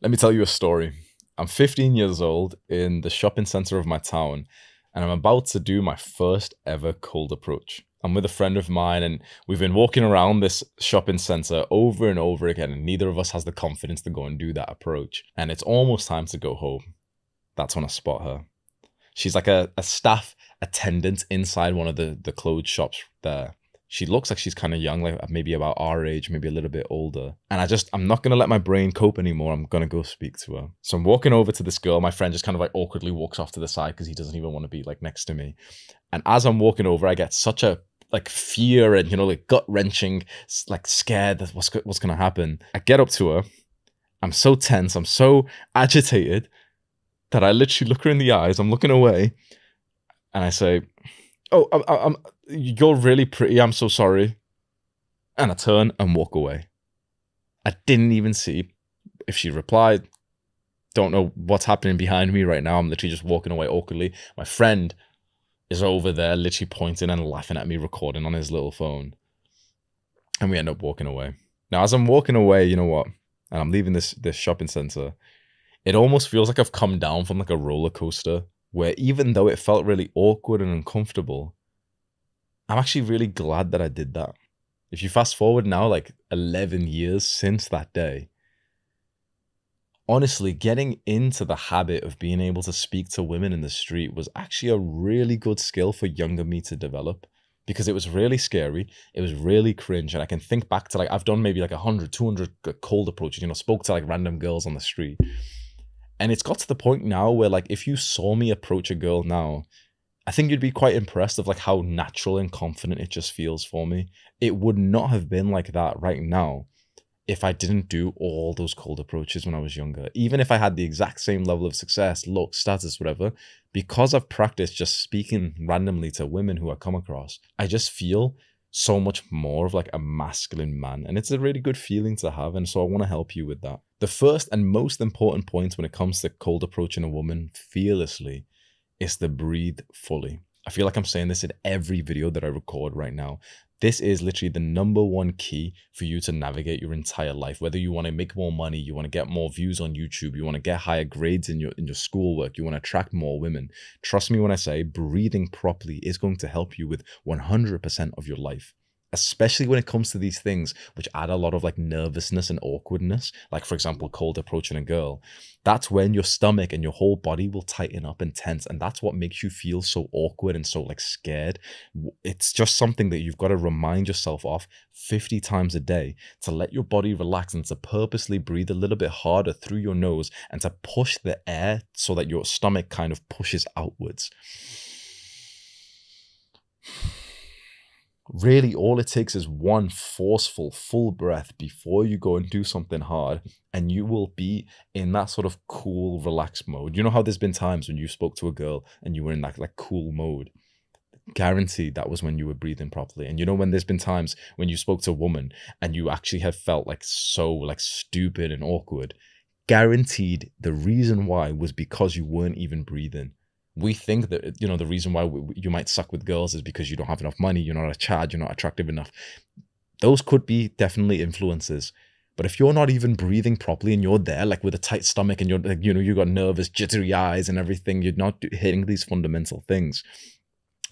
Let me tell you a story. I'm 15 years old in the shopping center of my town, and I'm about to do my first ever cold approach. I'm with a friend of mine, and we've been walking around this shopping center over and over again, and neither of us has the confidence to go and do that approach. And it's almost time to go home. That's when I spot her. She's like a staff attendant inside one of the clothes shops there. She looks like she's kind of young, like maybe about our age, maybe a little bit older. And I'm not going to let my brain cope anymore. I'm going to go speak to her. So I'm walking over to this girl. My friend just kind of like awkwardly walks off to the side because he doesn't even want to be like next to me. And as I'm walking over, I get such a like fear and, like gut wrenching, like scared that what's going to happen. I get up to her. I'm so tense. I'm so agitated that I literally look her in the eyes. I'm looking away and I say, "Oh, you're really pretty. I'm so sorry." And I turn and walk away. I didn't even see if she replied. Don't know what's happening behind me right now. I'm literally just walking away awkwardly. My friend is over there literally pointing and laughing at me, recording on his little phone. And we end up walking away. Now, as I'm walking away, you know what? And I'm leaving this shopping center. It almost feels like I've come down from like a roller coaster where even though it felt really awkward and uncomfortable, I'm actually really glad that I did that. If you fast forward now, like 11 years since that day, honestly, getting into the habit of being able to speak to women in the street was actually a really good skill for younger me to develop because it was really scary. It was really cringe. And I can think back to like, I've done maybe like 100, 200 cold approaches, spoke to like random girls on the street. And it's got to the point now where like, if you saw me approach a girl now, I think you'd be quite impressed of like how natural and confident it just feels for me. It would not have been like that right now if I didn't do all those cold approaches when I was younger. Even if I had the exact same level of success, look, status, whatever, because I've practiced just speaking randomly to women who I come across, I just feel so much more of like a masculine man. And it's a really good feeling to have. And so I want to help you with that. The first and most important point when it comes to cold approaching a woman fearlessly is to breathe fully. I feel like I'm saying this in every video that I record right now. This is literally the number one key for you to navigate your entire life. Whether you want to make more money, you want to get more views on YouTube, you want to get higher grades in your schoolwork, you want to attract more women. Trust me when I say breathing properly is going to help you with 100% of your life. Especially when it comes to these things which add a lot of like nervousness and awkwardness, like for example, cold approaching a girl. That's when your stomach and your whole body will tighten up and tense. And that's what makes you feel so awkward and so like scared. It's just something that you've got to remind yourself of 50 times a day to let your body relax and to purposely breathe a little bit harder through your nose and to push the air so that your stomach kind of pushes outwards. Really, all it takes is one forceful, full breath before you go and do something hard, and you will be in that sort of cool, relaxed mode. You know how there's been times when you spoke to a girl and you were in that like cool mode? Guaranteed that was when you were breathing properly. And you know when there's been times when you spoke to a woman and you actually have felt like so like stupid and awkward? Guaranteed the reason why was because you weren't even breathing. We think that, the reason why you might suck with girls is because you don't have enough money, you're not a Chad, you're not attractive enough. Those could be definitely influences. But if you're not even breathing properly and you're there like with a tight stomach and you're like, you got nervous, jittery eyes and everything, you're not hitting these fundamental things.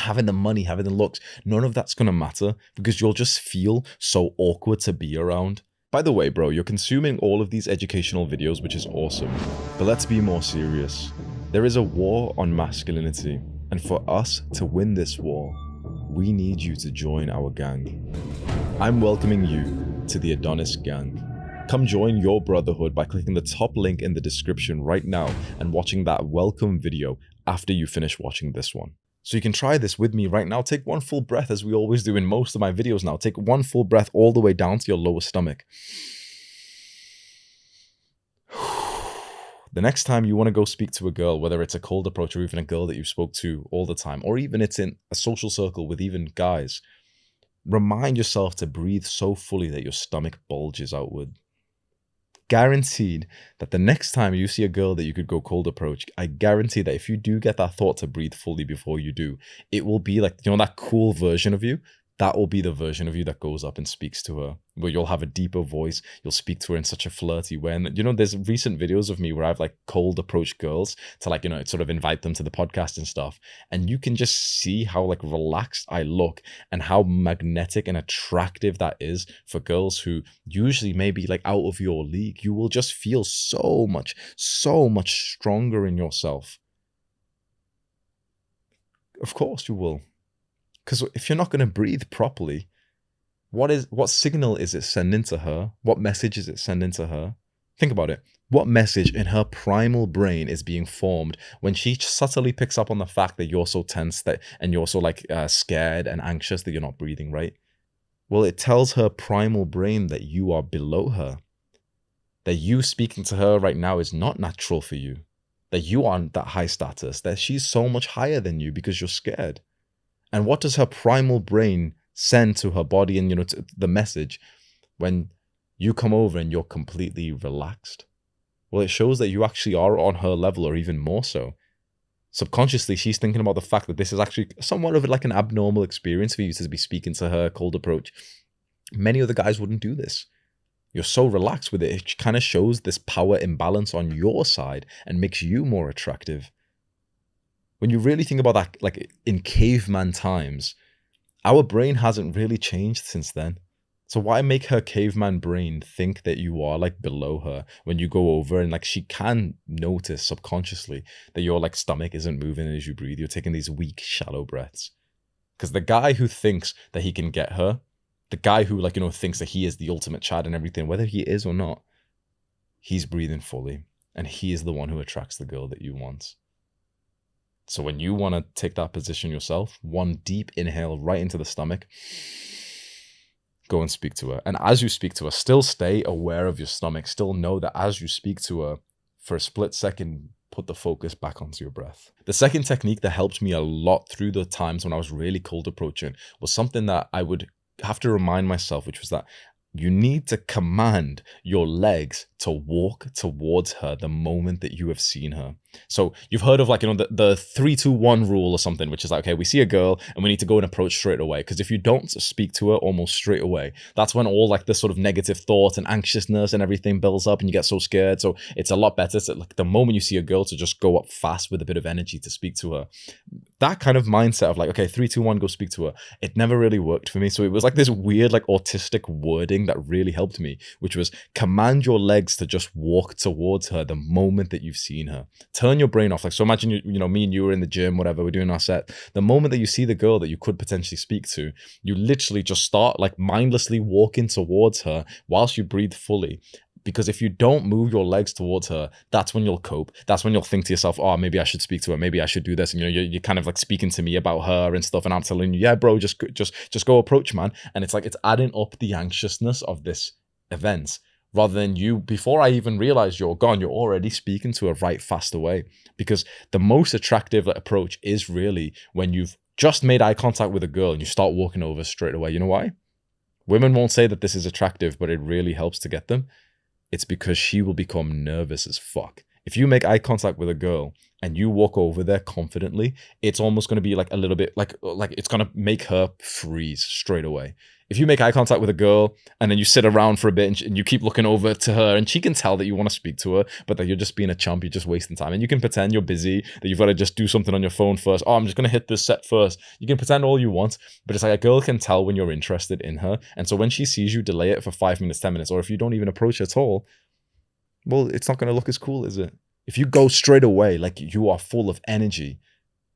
Having the money, having the looks, none of that's going to matter because you'll just feel so awkward to be around. By the way, bro, you're consuming all of these educational videos, which is awesome. But let's be more serious. There is a war on masculinity, and for us to win this war, we need you to join our gang. I'm welcoming you to the Adonis Gang. Come join your brotherhood by clicking the top link in the description right now and watching that welcome video after you finish watching this one. So you can try this with me right now. Take one full breath, as we always do in most of my videos now. Take one full breath all the way down to your lower stomach. The next time you want to go speak to a girl, whether it's a cold approach or even a girl that you spoke to all the time, or even it's in a social circle with even guys, remind yourself to breathe so fully that your stomach bulges outward. Guaranteed that the next time you see a girl that you could go cold approach, I guarantee that if you do get that thought to breathe fully before you do, it will be like, that cool version of you that will be the version of you that goes up and speaks to her, where you'll have a deeper voice. You'll speak to her in such a flirty way. And, there's recent videos of me where I've like cold approached girls to like, sort of invite them to the podcast and stuff. And you can just see how like relaxed I look and how magnetic and attractive that is for girls who usually may be like out of your league. You will just feel so much stronger in yourself. Of course you will. Because if you're not going to breathe properly, what signal is it sending to her? What message is it sending to her? Think about it. What message in her primal brain is being formed when she subtly picks up on the fact that you're so tense and you're so like scared and anxious that you're not breathing right? Well, it tells her primal brain that you are below her, that you speaking to her right now is not natural for you, that you aren't that high status, that she's so much higher than you because you're scared. And what does her primal brain send to her body and, to the message when you come over and you're completely relaxed? Well, it shows that you actually are on her level or even more so. Subconsciously, she's thinking about the fact that this is actually somewhat of like an abnormal experience for you to be speaking to her, cold approach. Many other guys wouldn't do this. You're so relaxed with it. It kind of shows this power imbalance on your side and makes you more attractive. When you really think about that, like in caveman times, our brain hasn't really changed since then. So why make her caveman brain think that you are like below her when you go over and like she can notice subconsciously that your like stomach isn't moving as you breathe. You're taking these weak, shallow breaths. Because the guy who thinks that he can get her, the guy who like, thinks that he is the ultimate Chad and everything, whether he is or not, he's breathing fully. And he is the one who attracts the girl that you want. So when you want to take that position yourself, one deep inhale right into the stomach, go and speak to her. And as you speak to her, still stay aware of your stomach. Still know that as you speak to her, for a split second, put the focus back onto your breath. The second technique that helped me a lot through the times when I was really cold approaching was something that I would have to remind myself, which was that you need to command your legs to walk towards her the moment that you have seen her. So you've heard of like, the 3-2-1 rule or something, which is like, okay, we see a girl and we need to go and approach straight away. Because if you don't speak to her almost straight away, that's when all like this sort of negative thought and anxiousness and everything builds up and you get so scared. So it's a lot better to like the moment you see a girl to just go up fast with a bit of energy to speak to her. That kind of mindset of like, okay, 3-2-1, go speak to her. It never really worked for me. So it was like this weird, like autistic wording that really helped me, which was command your legs to just walk towards her the moment that you've seen her. Turn your brain off. Like, so imagine me and you were in the gym, whatever, we're doing our set. The moment that you see the girl that you could potentially speak to, you literally just start like mindlessly walking towards her whilst you breathe fully. Because if you don't move your legs towards her, that's when you'll cope. That's when you'll think to yourself, oh, maybe I should speak to her. Maybe I should do this. And you're kind of like speaking to me about her and stuff. And I'm telling you, yeah, bro, just go approach, man. And it's like, it's adding up the anxiousness of this event. Rather than you, before I even realize you're gone, you're already speaking to her right fast away. Because the most attractive approach is really when you've just made eye contact with a girl and you start walking over straight away. You know why? Women won't say that this is attractive, but it really helps to get them. It's because she will become nervous as fuck. If you make eye contact with a girl and you walk over there confidently, it's almost going to be like a little bit like it's going to make her freeze straight away. If you make eye contact with a girl and then you sit around for a bit and you keep looking over to her and she can tell that you want to speak to her, but that you're just being a chump, you're just wasting time. And you can pretend you're busy, that you've got to just do something on your phone first. Oh, I'm just going to hit this set first. You can pretend all you want, but it's like a girl can tell when you're interested in her. And so when she sees you delay it for 5 minutes, 10 minutes, or if you don't even approach at all, well, it's not going to look as cool, is it? If you go straight away, like you are full of energy,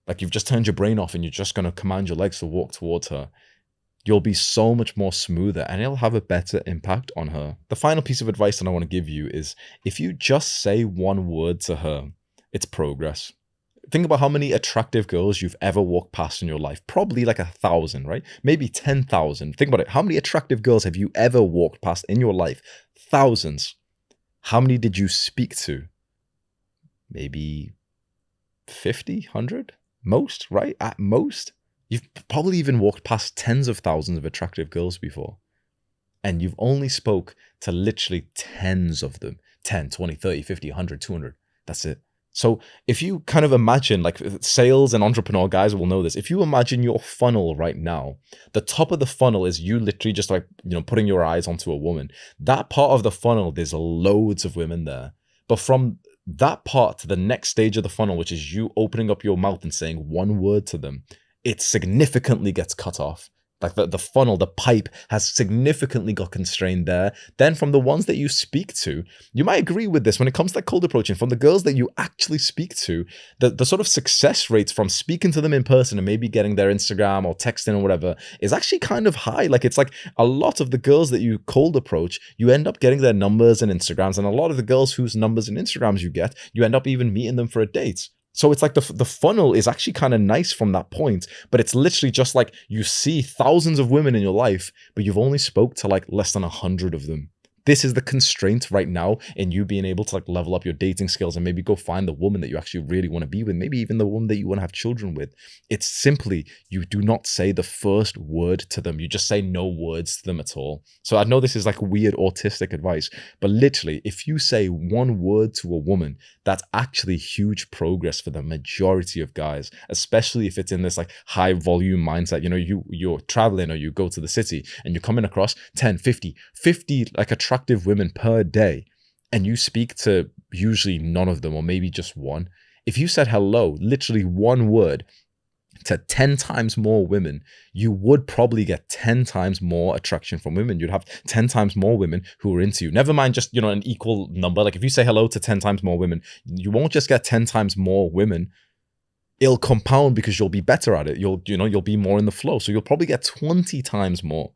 like you've just turned your brain off and you're just going to command your legs to walk towards her, you'll be so much more smoother and it'll have a better impact on her. The final piece of advice that I want to give you is if you just say one word to her, it's progress. Think about how many attractive girls you've ever walked past in your life. Probably like 1,000, right? Maybe 10,000. Think about it. How many attractive girls have you ever walked past in your life? Thousands. How many did you speak to? Maybe 50, 100? Most, right? At most. You've probably even walked past tens of thousands of attractive girls before. And you've only spoke to literally tens of them. 10, 20, 30, 50, 100, 200. That's it. So if you kind of imagine, like sales and entrepreneur guys will know this, if you imagine your funnel right now, the top of the funnel is you literally just like, putting your eyes onto a woman. That part of the funnel, there's loads of women there. But from that part to the next stage of the funnel, which is you opening up your mouth and saying one word to them, it significantly gets cut off. Like the funnel, the pipe has significantly got constrained there. Then from the ones that you speak to, you might agree with this when it comes to cold approaching, from the girls that you actually speak to, the sort of success rates from speaking to them in person and maybe getting their Instagram or texting or whatever is actually kind of high. Like it's like a lot of the girls that you cold approach, you end up getting their numbers and Instagrams. And a lot of the girls whose numbers and Instagrams you get, you end up even meeting them for a date. So it's like the funnel is actually kind of nice from that point, but it's literally just like you see thousands of women in your life, but you've only spoke to like less than 100 of them. This is the constraint right now in you being able to like level up your dating skills and maybe go find the woman that you actually really want to be with, maybe even the woman that you want to have children with. It's simply, you do not say the first word to them. You just say no words to them at all. So I know this is like weird autistic advice, but literally if you say one word to a woman, that's actually huge progress for the majority of guys, especially if it's in this like high volume mindset. You're traveling or you go to the city and you're coming across 10, 50 like attractive women per day, and you speak to usually none of them or maybe just one. If you said hello, literally one word, to 10 times more women, you would probably get 10 times more attraction from women. You'd have 10 times more women who are into you. Never mind just, an equal number. Like if you say hello to 10 times more women, you won't just get 10 times more women. It'll compound because you'll be better at it. You'll be more in the flow. So you'll probably get 20 times more.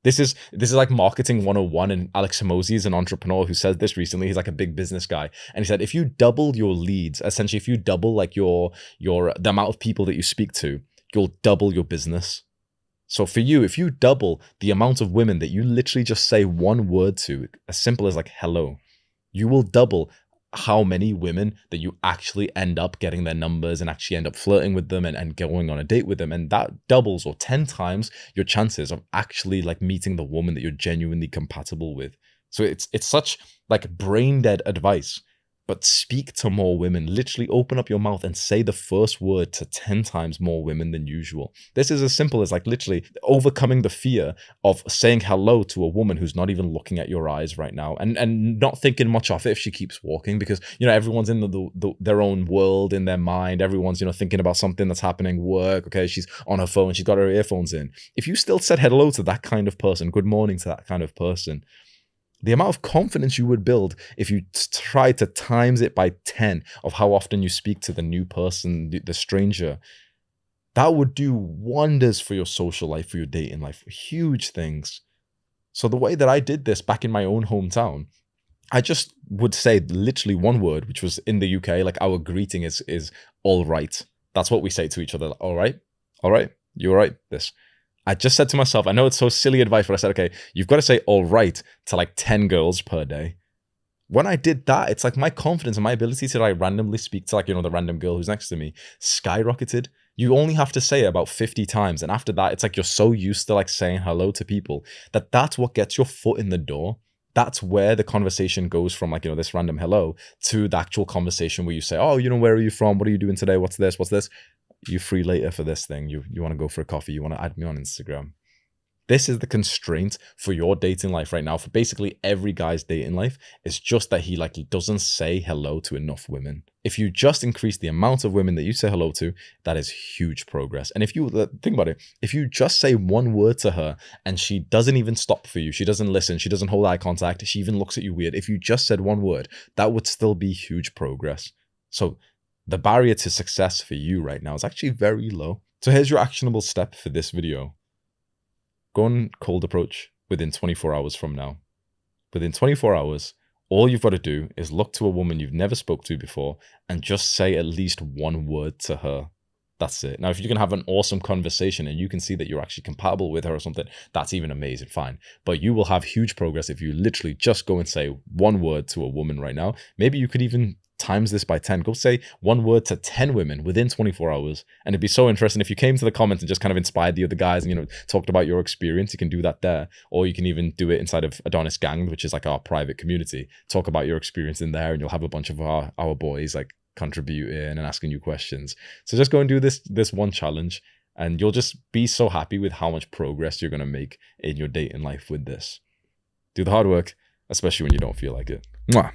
This is like marketing 101, and Alex Hormozi is an entrepreneur who said this recently. He's like a big business guy, and he said if you double your leads, essentially if you double like the amount of people that you speak to, you'll double your business. So for you, if you double the amount of women that you literally just say one word to, as simple as like hello, you will double how many women that you actually end up getting their numbers and actually end up flirting with them and going on a date with them. And that doubles or 10 times your chances of actually like meeting the woman that you're genuinely compatible with. So it's such like brain dead advice, but speak to more women. Literally open up your mouth and say the first word to 10 times more women than usual. This is as simple as like literally overcoming the fear of saying hello to a woman who's not even looking at your eyes right now, and not thinking much of it if she keeps walking, because everyone's in their own world in their mind. Everyone's thinking about something that's happening, work. Okay, she's on her phone, she's got her earphones in. If you still said hello to that kind of person, good morning to that kind of person, the amount of confidence you would build if you try to times it by 10 of how often you speak to the new person, the stranger, that would do wonders for your social life, for your dating life, huge things. So the way that I did this back in my own hometown, I just would say literally one word, which was in the UK, like our greeting is all right. That's what we say to each other. All right, you all right? This. I just said to myself, I know it's so silly advice, but I said, okay, you've got to say all right to like 10 girls per day. When I did that, it's like my confidence and my ability to like randomly speak to like, the random girl who's next to me skyrocketed. You only have to say it about 50 times. And after that, it's like you're so used to like saying hello to people that's what gets your foot in the door. That's where the conversation goes from like, this random hello to the actual conversation where you say, oh, where are you from? What are you doing today? What's this? You free later for this thing? You want to go for a coffee? You want to add me on Instagram? This is the constraint for your dating life right now, for basically every guy's dating life. It's just that he doesn't say hello to enough women. If you just increase the amount of women that you say hello to, that is huge progress. And if you think about it, if you just say one word to her and she doesn't even stop for you, she doesn't listen, she doesn't hold eye contact, she even looks at you weird, if you just said one word, that would still be huge progress. So the barrier to success for you right now is actually very low. So here's your actionable step for this video. Go on cold approach within 24 hours from now. Within 24 hours, all you've got to do is look to a woman you've never spoke to before and just say at least one word to her. That's it. Now, if you can have an awesome conversation and you can see that you're actually compatible with her or something, that's even amazing, fine. But you will have huge progress if you literally just go and say one word to a woman right now. Maybe you could even times this by 10. Go say one word to 10 women within 24 hours. And it'd be so interesting if you came to the comments and just kind of inspired the other guys and, talked about your experience. You can do that there. Or you can even do it inside of Adonis Gang, which is like our private community. Talk about your experience in there and you'll have a bunch of our boys like contributing and asking you questions. So just go and do this one challenge, and you'll just be so happy with how much progress you're going to make in your dating life with this. Do the hard work, especially when you don't feel like it. Mwah.